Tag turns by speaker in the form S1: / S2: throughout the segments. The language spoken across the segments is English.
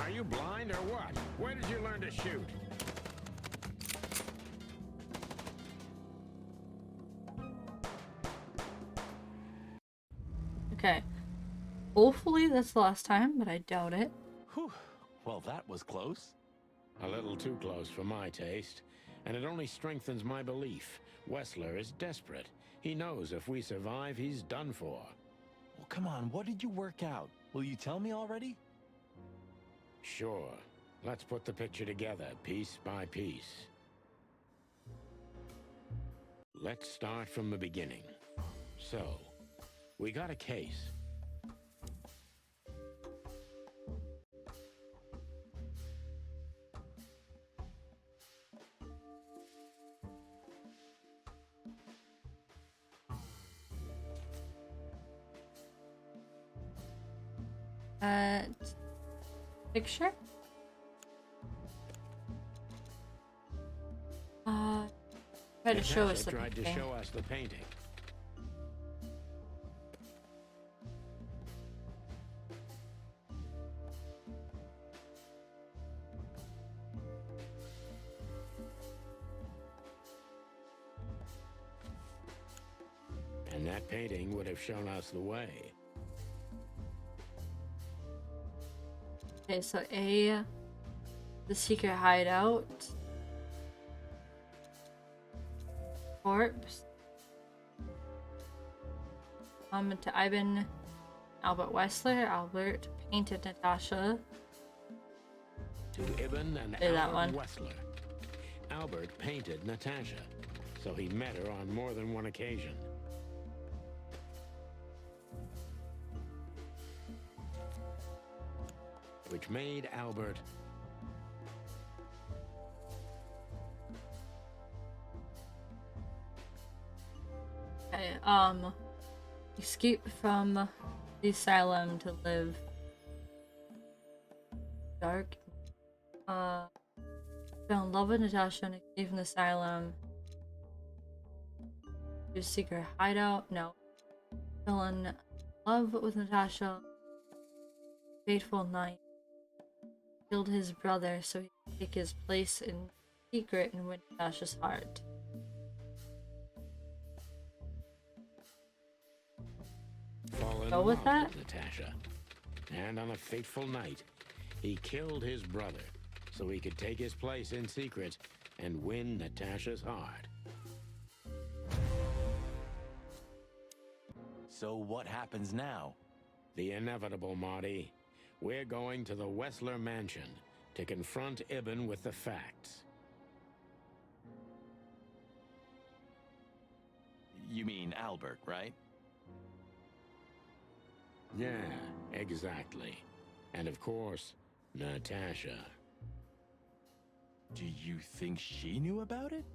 S1: Are you blind or what? Where did you learn to shoot?
S2: Okay. Hopefully that's the last time, but I doubt it.
S3: Whew. Well, that was close.
S1: A little too close for my taste, and it only strengthens my belief. Wessler is desperate. He knows if we survive, he's done for.
S3: Well, come on, what did you work out? Will you tell me already?
S1: Sure. Let's put the picture together, piece by piece. Let's start from the beginning. So, we got a case.
S2: Picture? Try to show us the
S1: tried to
S2: picture.
S1: show us the painting. And that painting would have shown us the way.
S2: Okay, so A, the secret hideout. Corpse. To Ivan, Albert Wessler. Albert painted Natasha.
S1: To Ibn and
S2: Say that
S1: Albert
S2: one.
S1: Wessler. Albert painted Natasha, so he met her on more than one occasion. Which made Albert
S2: Okay, escape from the asylum to live dark. Fell in love with Natasha and escape from the asylum. To a secret hideout. No. Fell in love with Natasha. Fateful night. Killed his brother so he could take his place in secret and win Natasha's heart.
S1: fall in
S2: Go with
S1: love
S2: that?
S1: with Natasha. And on a fateful night, he killed his brother so he could take his place in secret and win Natasha's heart.
S3: So what happens now?
S1: The inevitable, Marty. We're going to the Wessler mansion to confront Ibn with the facts.
S3: You mean Albert, right?
S1: Yeah, exactly. And of course, Natasha.
S3: Do you think she knew about it?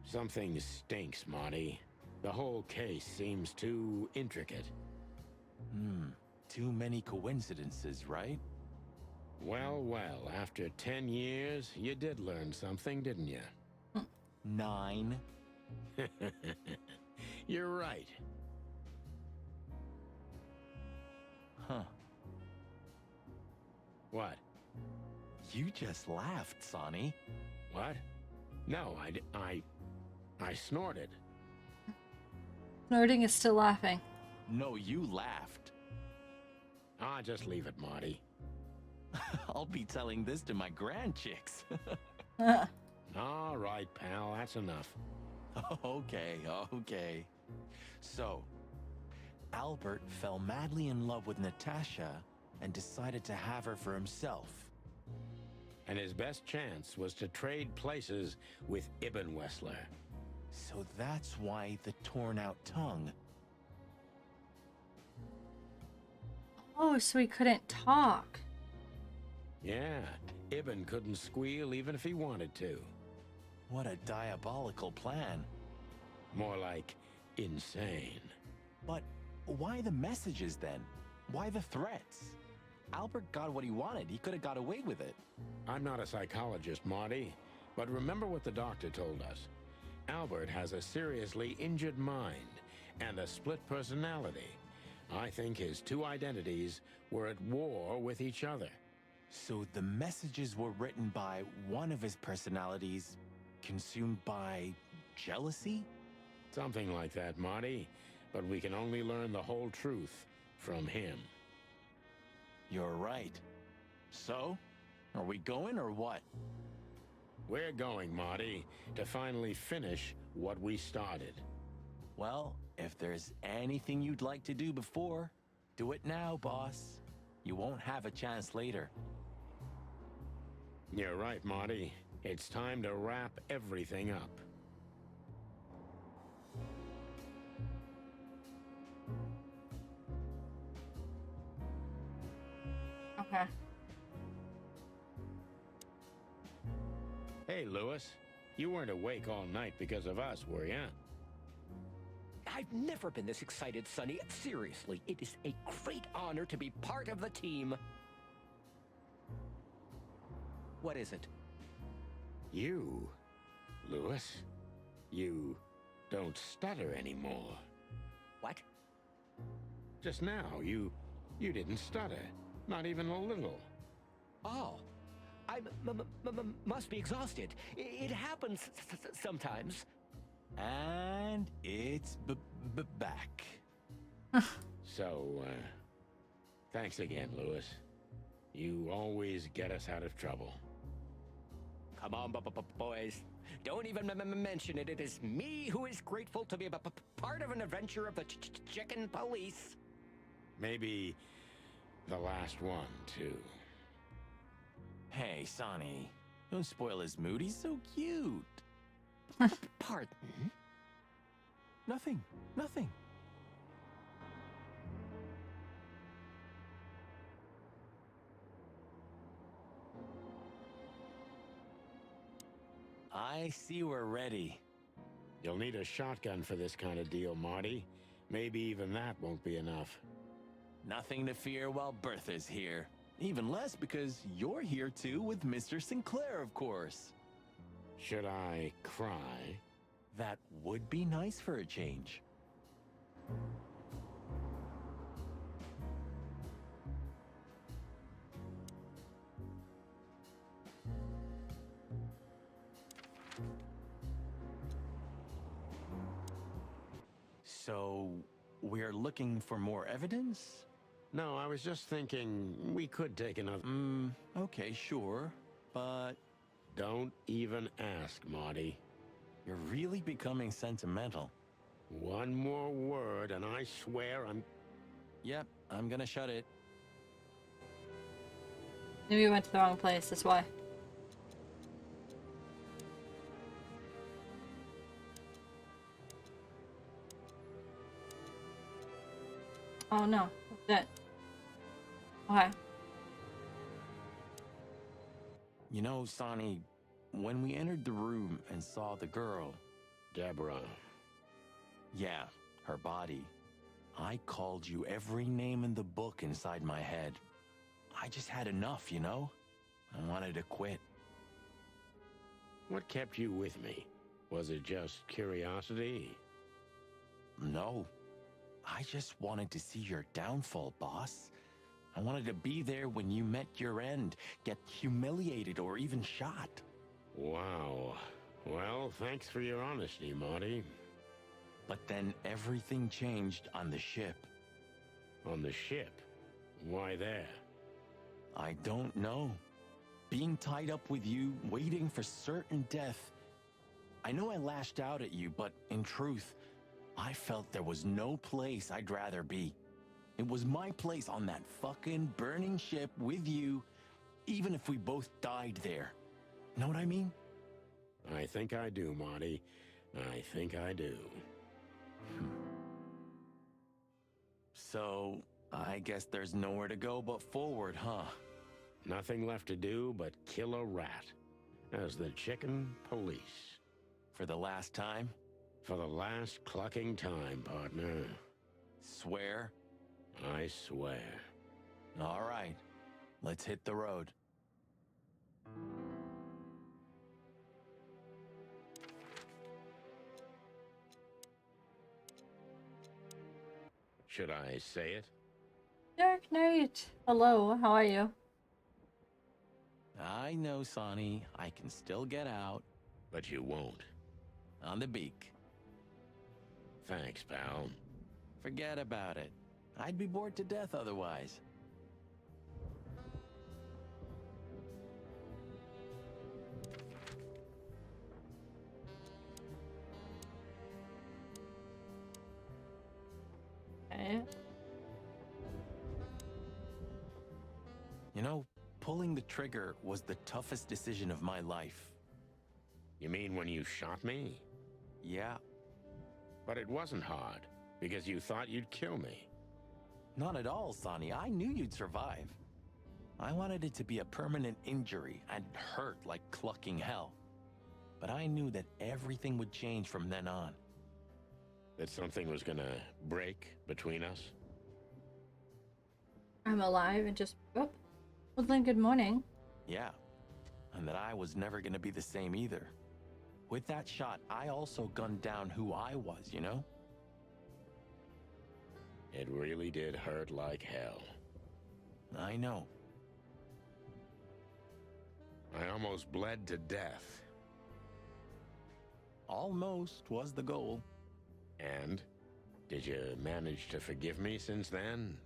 S1: Something stinks, Marty. The whole case seems too intricate.
S3: Too many coincidences, right?
S1: Well, well, after 10 years, you did learn something, didn't you?
S3: 9.
S1: You're right.
S3: Huh.
S1: What?
S3: You just laughed, Sonny.
S1: What? No, I snorted.
S2: Snorting is still laughing.
S3: No, you laughed.
S1: Ah, just leave it, Marty.
S3: I'll be telling this to my grandchicks.
S1: All right, pal, that's enough.
S3: Okay. So, Albert fell madly in love with Natasha and decided to have her for himself.
S1: And his best chance was to trade places with Ibn Wessler.
S3: So that's why the torn out tongue.
S2: Oh, so he couldn't talk.
S1: Yeah, Ibn couldn't squeal even if he wanted to.
S3: What a diabolical plan.
S1: More like insane.
S3: But why the messages then? Why the threats? Albert got what he wanted. He could have got away with it.
S1: I'm not a psychologist, Marty, but remember what the doctor told us. Albert has a seriously injured mind and a split personality. I think his two identities were at war with each other.
S3: So the messages were written by one of his personalities, consumed by jealousy?
S1: Something like that, Marty. But we can only learn the whole truth from him.
S3: You're right. So, are we going or what?
S1: We're going, Marty, to finally finish what we started.
S3: Well, if there's anything you'd like to do before, do it now, boss. You won't have a chance later.
S1: You're right, Marty. It's time to wrap everything up.
S2: Okay.
S1: Hey, Lewis. You weren't awake all night because of us, were ya?
S4: I've never been this excited, Sonny. Seriously, it is a great honor to be part of the team. What is it?
S1: You, Lewis, you don't stutter anymore.
S4: What?
S1: Just now, you didn't stutter. Not even a little.
S4: Oh, I must be exhausted. It happens sometimes.
S3: And it's back.
S1: So, thanks again, Lewis. You always get us out of trouble.
S4: Come on, boys. Don't even mention it. It is me who is grateful to be a part of an adventure of the Chicken Police.
S1: Maybe the last one, too.
S3: Hey, Sonny, don't spoil his mood. He's so cute.
S4: Pardon?
S3: Nothing. I see we're ready.
S1: You'll need a shotgun for this kind of deal, Marty. Maybe even that won't be enough.
S3: Nothing to fear while Bertha's here. Even less because you're here too with Mr. Sinclair, of course.
S1: Should I cry?
S3: That would be nice for a change. So, we're looking for more evidence?
S1: No, I was just thinking we could take another...
S3: Okay, sure. But
S1: Don't even ask, Marty.
S3: you're really becoming sentimental.
S1: One more word and I swear I'm...
S3: Yep, I'm gonna shut it.
S2: Maybe we went to the wrong place, that's why. Oh no, that's it. Okay.
S3: You know, Sonny, when we entered the room and saw the girl,
S1: Deborah.
S3: yeah, her body, I called you every name in the book inside my head. I just had enough, you know? I wanted to quit.
S1: What kept you with me? Was it just curiosity?
S3: No, I just wanted to see your downfall, boss. I wanted to be there when you met your end, get humiliated or even shot.
S1: Wow. Well, thanks for your honesty, Marty.
S3: But then everything changed on the ship.
S1: On the ship? Why there?
S3: I don't know. Being tied up with you, waiting for certain death. I know I lashed out at you, but in truth, I felt there was no place I'd rather be. It was my place on that fucking burning ship with you, even if we both died there. Know what I mean?
S1: I think I do, Marty. I think I do.
S3: So, I guess there's nowhere to go but forward, huh?
S1: Nothing left to do but kill a rat. As the Chicken Police.
S3: For the last time?
S1: For the last clucking time, partner.
S3: Swear?
S1: I swear.
S3: All right, let's hit the road.
S1: Should I say it?
S2: Dark Knight! Hello, how are you?
S3: I know, Sonny. I can still get out.
S1: But you won't.
S3: On the beak.
S1: Thanks, pal.
S3: Forget about it. I'd be bored to death otherwise.
S2: Okay.
S3: You know, pulling the trigger was the toughest decision of my life.
S1: You mean when you shot me?
S3: Yeah,
S1: But it wasn't hard, because you thought you'd kill me.
S3: not at all, Sonny. I knew you'd survive. I wanted it to be a permanent injury and hurt like clucking hell. But I knew that everything would change from then on.
S1: That something was gonna break between us?
S2: I'm alive and just woke up. Well then, good morning.
S3: Yeah, and that I was never gonna be the same either. With that shot, I also gunned down who I was, you know?
S1: It really did hurt like hell.
S3: I know.
S1: I almost bled to death.
S3: Almost was the goal.
S1: And? Did you manage to forgive me since then?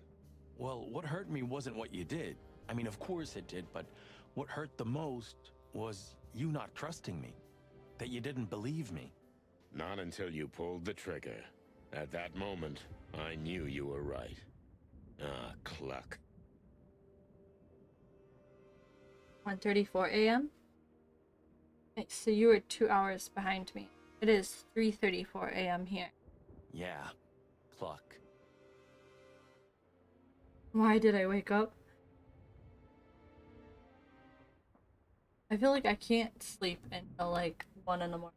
S3: Well, what hurt me wasn't what you did. I mean, of course it did, but what hurt the most was you not trusting me. That you didn't believe me.
S1: Not until you pulled the trigger. At that moment, I knew you were right. Ah, cluck.
S2: 1:34 a.m. Okay, so you were 2 hours behind me. It is 3:34 a.m. here.
S3: Yeah, cluck.
S2: Why did I wake up? I feel like I can't sleep until like 1 in the morning.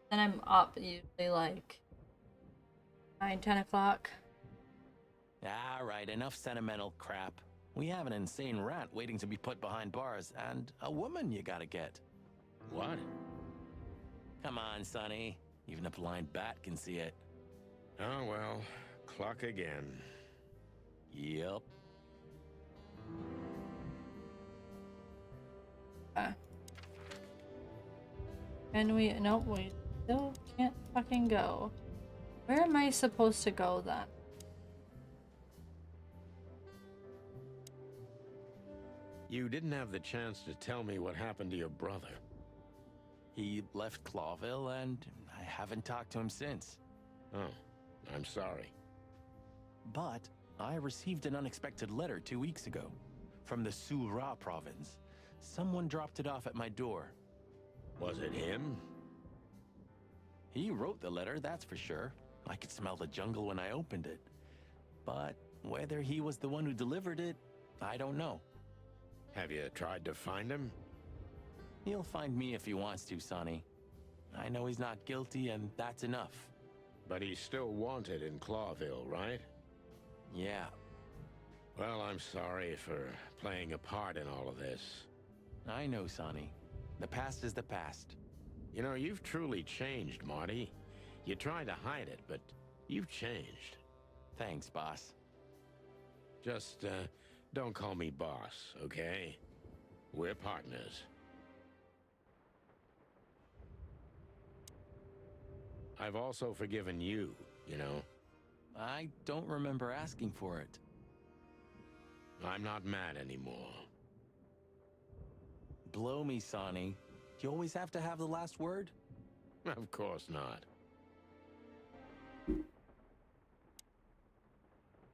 S2: Then I'm up usually like 9, 10 o'clock.
S3: All right, enough sentimental crap. We have an insane rat waiting to be put behind bars, and a woman you gotta get.
S1: What?
S3: Come on, Sonny. Even a blind bat can see it.
S1: Oh well, cluck again.
S3: Yep.
S2: And we, nope, we still can't fucking go. Where am I supposed to go then?
S1: You didn't have the chance to tell me what happened to your brother.
S3: He left Clawville, and I haven't talked to him since.
S1: Oh, I'm sorry.
S3: But I received an unexpected letter 2 weeks ago from the Sura province. Someone dropped it off at my door.
S1: Was it him?
S3: He wrote the letter, that's for sure. I could smell the jungle when I opened it. But whether he was the one who delivered it, I don't know.
S1: Have you tried to find him?
S3: He'll find me if he wants to, Sonny. I know he's not guilty, and that's enough.
S1: But he's still wanted in Clawville, right?
S3: Yeah,
S1: Well, I'm sorry for playing a part in all of this.
S3: I know, Sonny. The past is the past.
S1: You know, you've truly changed, Marty. You tried to hide it, but you've changed.
S3: Thanks, boss.
S1: Just, don't call me boss, okay? We're partners. I've also forgiven you, you know?
S3: I don't remember asking for it.
S1: I'm not mad anymore.
S3: Blow me, Sonny. You always have to have the last word?
S1: Of course not.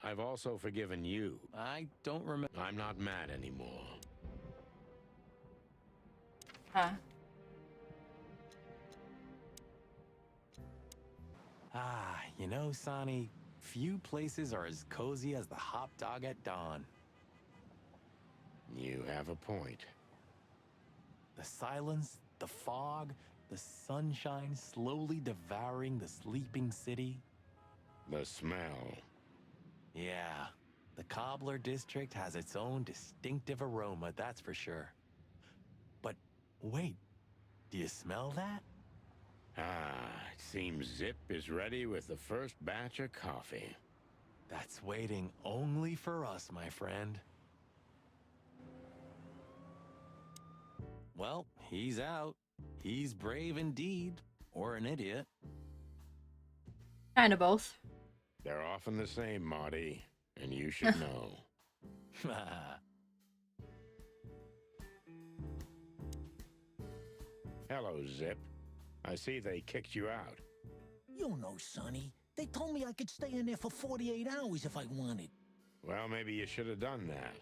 S1: I've also forgiven you.
S3: I don't remember.
S1: I'm not mad anymore.
S2: Huh.
S3: Ah, you know, Sonny, few places are as cozy as the hop dog at dawn.
S1: You have a point.
S3: The silence, the fog, the sunshine slowly devouring the sleeping city.
S1: The smell.
S3: Yeah, the Cobbler District has its own distinctive aroma, that's for sure. But wait, do you smell that?
S1: Ah, it seems Zip is ready with the first batch of coffee.
S3: That's waiting only for us, my friend. Well, he's out. He's brave indeed, or an idiot.
S2: Kind of both.
S1: They're often the same, Marty, and you should know. Hello, Zip. I see they kicked you out.
S5: You know, Sonny. They told me I could stay in there for 48 hours if I wanted.
S1: Well, maybe you should have done that.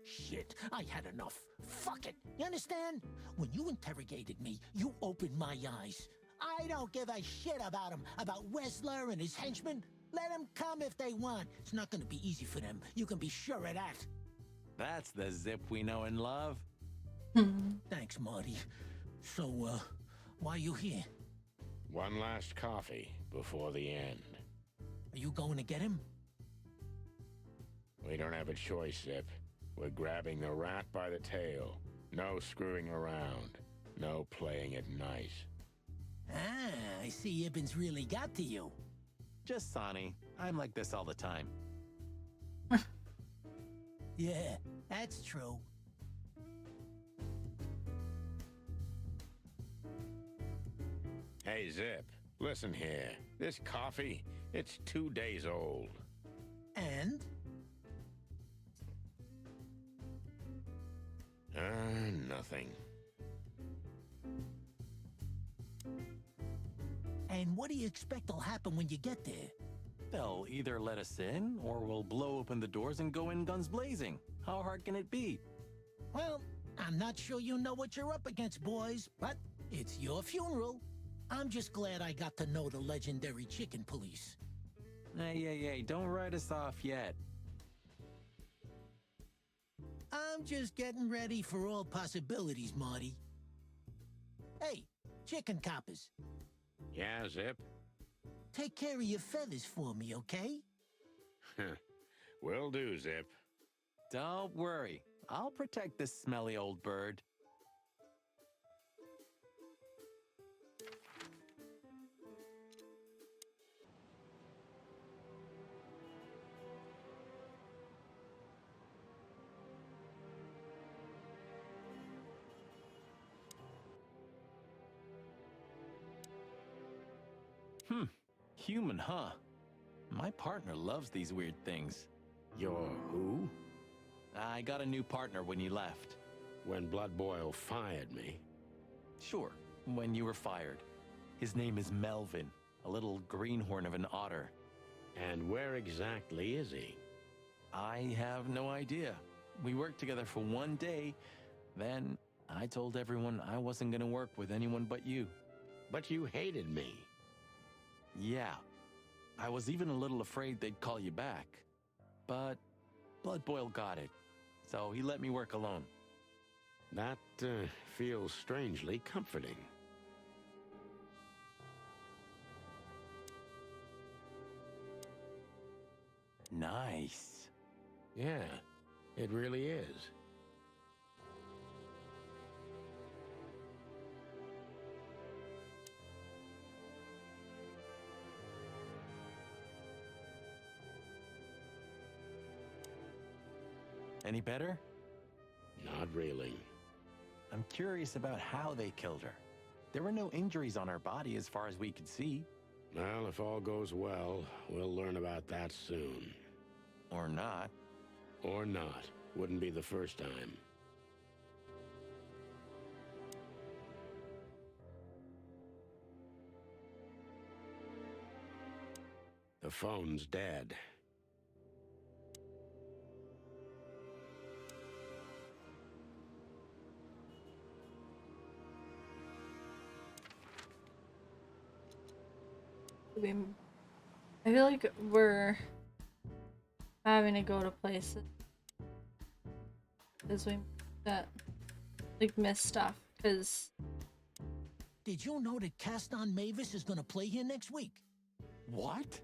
S5: Shit, I had enough. Fuck it. You understand? When you interrogated me, you opened my eyes. I don't give a shit about him, about Wessler and his henchmen. Let them come if they want. It's not gonna be easy for them. You can be sure of that.
S3: That's the Zip we know and love.
S5: Thanks, Marty. So, why are you here?
S1: One last coffee before the end.
S5: Are you going to get him?
S1: We don't have a choice, Zip. We're grabbing the rat by the tail. No screwing around. No playing it nice.
S5: Ah, I see Ibben's really got to you.
S3: Just Sonny. I'm like this all the time.
S5: Yeah, that's true.
S1: Hey, Zip. Listen here. This coffee, it's 2 days old.
S5: And?
S1: Nothing.
S5: And what do you expect will happen when you get there?
S3: They'll either let us in, or we'll blow open the doors and go in guns blazing. How hard can it be?
S5: Well, I'm not sure you know what you're up against, boys, but it's your funeral. I'm just glad I got to know the legendary chicken police.
S3: Hey, don't write us off yet.
S5: I'm just getting ready for all possibilities, Marty. Hey, chicken coppers,
S1: Yeah, Zip?
S5: take care of your feathers for me, okay?
S1: Will do, Zip.
S3: Don't worry. I'll protect this smelly old bird. Human, huh? My partner loves these weird things.
S1: You're who?
S3: I got a new partner when you left.
S1: When Blood Boil fired me.
S3: Sure, when you were fired. His name is Melvin, a little greenhorn of an otter.
S1: And where exactly is he?
S3: I have no idea. We worked together for one day, then I told everyone I wasn't gonna work with anyone but you.
S1: But you hated me.
S3: Yeah, I was even a little afraid they'd call you back. But Blood Boil got it, so he let me work alone.
S1: That feels strangely comforting.
S3: Nice.
S1: Yeah, it really is.
S3: Any better?
S1: Not really.
S3: I'm curious about how they killed her. There were no injuries on her body as far as we could see.
S1: Well, if all goes well, we'll learn about that soon.
S3: Or not.
S1: Or not. Wouldn't be the first time. The phone's dead.
S2: I feel like we're having to go to places because we that like miss stuff. Because
S5: Did you know that Caston Mavis is gonna play here next week?
S3: What?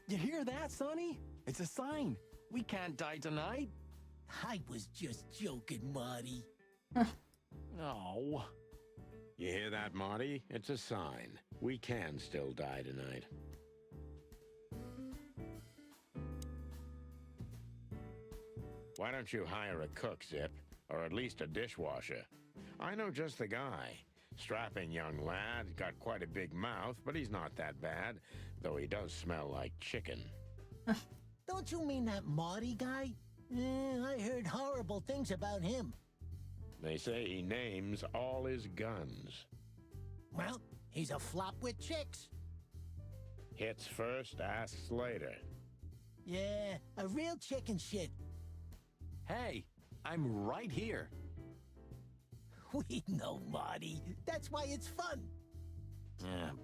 S3: You hear that, Sonny? It's a sign. We can't die tonight.
S5: I was just joking, Marty.
S3: Oh.
S1: You hear that, Marty? It's a sign. We can still die tonight. Why don't you hire a cook, Zip? Or at least a dishwasher? I know just the guy. Strapping young lad, got quite a big mouth, but he's not that bad, though he does smell like chicken.
S5: Don't you mean that Marty guy? I heard horrible things about him.
S1: They say he names all his guns.
S5: Well, he's a flop with chicks.
S1: Hits first, asks later.
S5: Yeah, a real chicken shit.
S3: Hey, I'm right here.
S5: We know, Marty. That's why it's fun.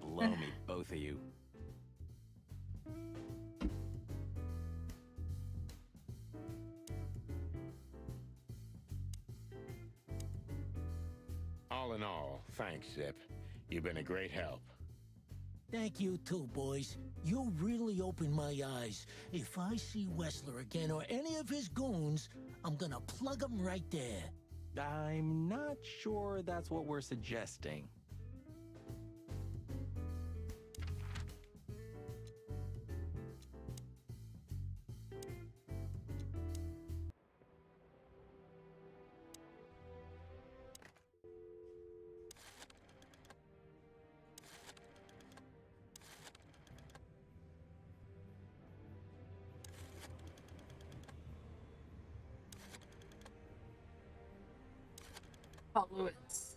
S3: Blow me, both of you.
S1: All in all, thanks, Zip. You've been a great help.
S5: Thank you too, boys. You really opened my eyes. If I see Wessler again or any of his goons, I'm gonna plug them right there.
S3: I'm not sure that's what we're suggesting.
S2: Paul Lewis.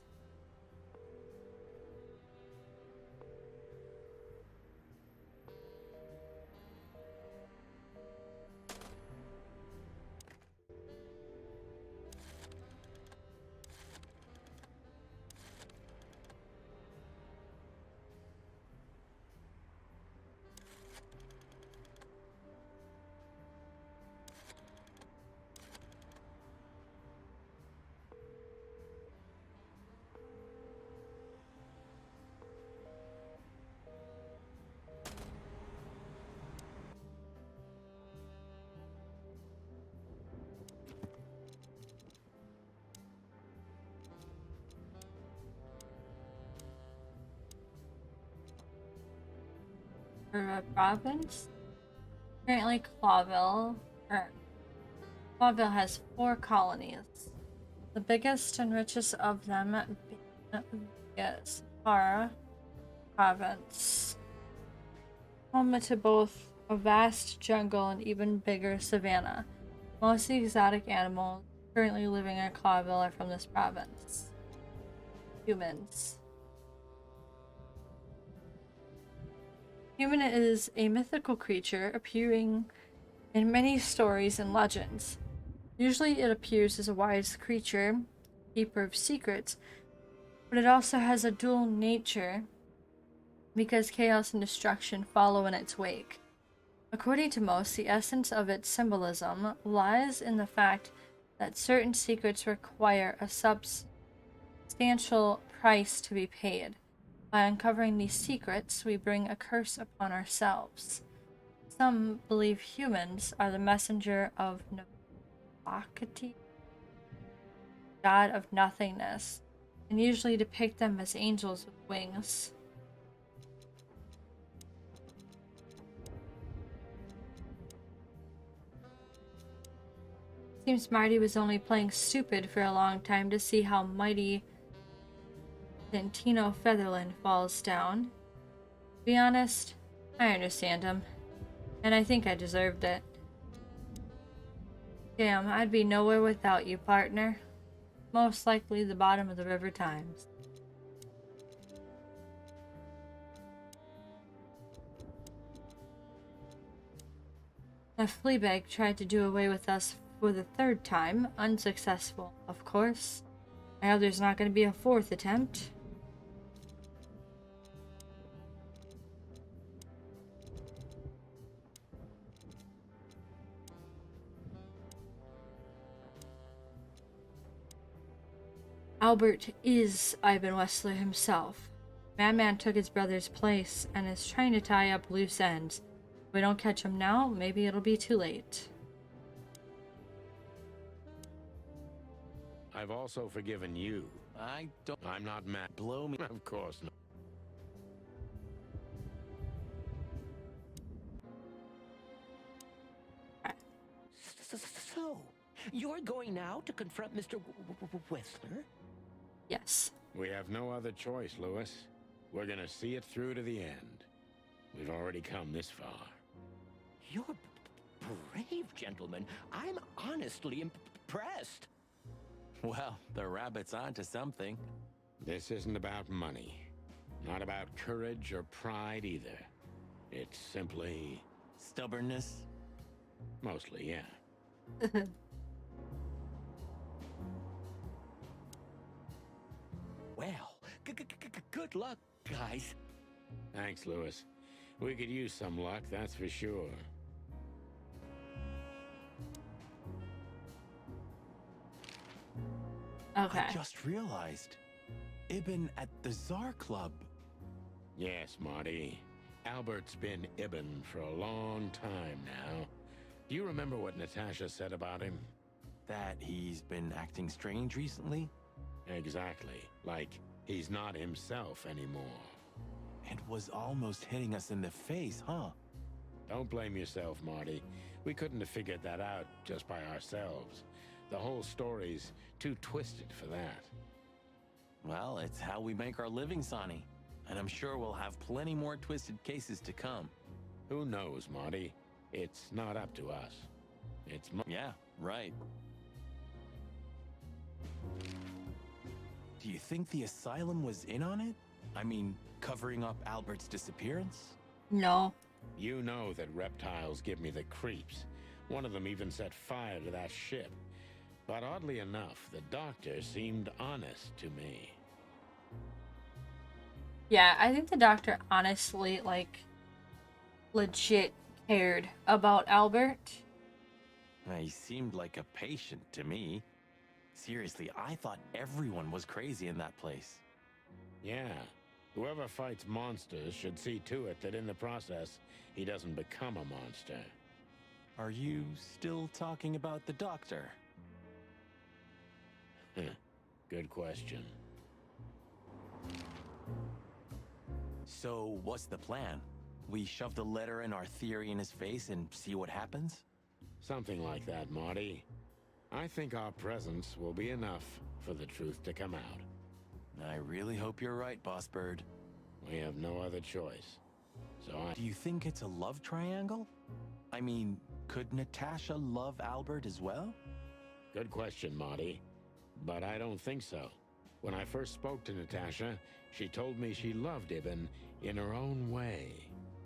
S2: Province. Currently, Clawville has 4 colonies. The biggest and richest of them being the Sahara province, home to both a vast jungle and even bigger savanna. Most of the exotic animals currently living in Clawville are from this province. Humans. Human is a mythical creature appearing in many stories and legends. Usually it appears as a wise creature, keeper of secrets, but it also has a dual nature because chaos and destruction follow in its wake. According to most, the essence of its symbolism lies in the fact that certain secrets require a substantial price to be paid. By uncovering these secrets, we bring a curse upon ourselves. Some believe humans are the messenger of Navakati, god of nothingness, and usually depict them as angels with wings. Seems Marty was only playing stupid for a long time to see how mighty Santino Featherland falls down. To be honest, I understand him, and I think I deserved it. Damn, I'd be nowhere without you, partner. Most likely the bottom of the River Times. If Fleabag tried to do away with us for the 3rd time, unsuccessful, of course. I hope there's not going to be a 4th attempt. Albert is Ivan Wessler himself. Madman took his brother's place and is trying to tie up loose ends. If we don't catch him now, maybe it'll be too late.
S1: I've also forgiven you. I'm not mad.
S3: Blow me.
S1: Of course not.
S4: So, you're going now to confront Mr. Wessler?
S2: Yes.
S1: We have no other choice, Lewis. We're gonna see it through to the end. We've already come this far.
S4: You're brave, gentlemen. I'm honestly impressed.
S3: Well, the rabbit's onto something.
S1: This isn't about money. Not about courage or pride either. It's simply...
S3: Stubbornness?
S1: mostly, yeah.
S4: Well, good luck, guys.
S1: Thanks, Lewis. We could use some luck, that's for sure.
S2: Okay.
S3: I just realized. Ibn at the Tsar Club.
S1: Yes, Marty. Albert's been Ibn for a long time now. Do you remember what Natasha said about him?
S3: That he's been acting strange recently?
S1: Exactly. Like, he's not himself anymore.
S3: And was almost hitting us in the face, huh?
S1: Don't blame yourself, Marty. We couldn't have figured that out just by ourselves. The whole story's too twisted for that.
S3: Well, it's how we make our living, Sonny. And I'm sure we'll have plenty more twisted cases to come.
S1: Who knows, Marty? It's not up to us. It's
S3: Yeah, right. Do you think the asylum was in on it? I mean, covering up Albert's disappearance?
S2: No.
S1: You know that reptiles give me the creeps. One of them even set fire to that ship. But oddly enough, the doctor seemed honest to me.
S2: Yeah, I think the doctor honestly, like, legit cared about Albert.
S3: He seemed like a patient to me. Seriously, I thought everyone was crazy in that place.
S1: Yeah, whoever fights monsters should see to it that in the process, he doesn't become a monster.
S3: Are you still talking about the doctor?
S1: Good question.
S3: So, what's the plan? We shove the letter and our theory in his face and see what happens?
S1: Something like that, Marty. I think our presence will be enough for the truth to come out.
S3: I really hope you're right, Boss Bird.
S1: We have no other choice. So
S3: Do you think it's a love triangle? I mean, could Natasha love Albert as well?
S1: Good question, Marty. But I don't think so. When I first spoke to Natasha, she told me she loved Ibn in her own way.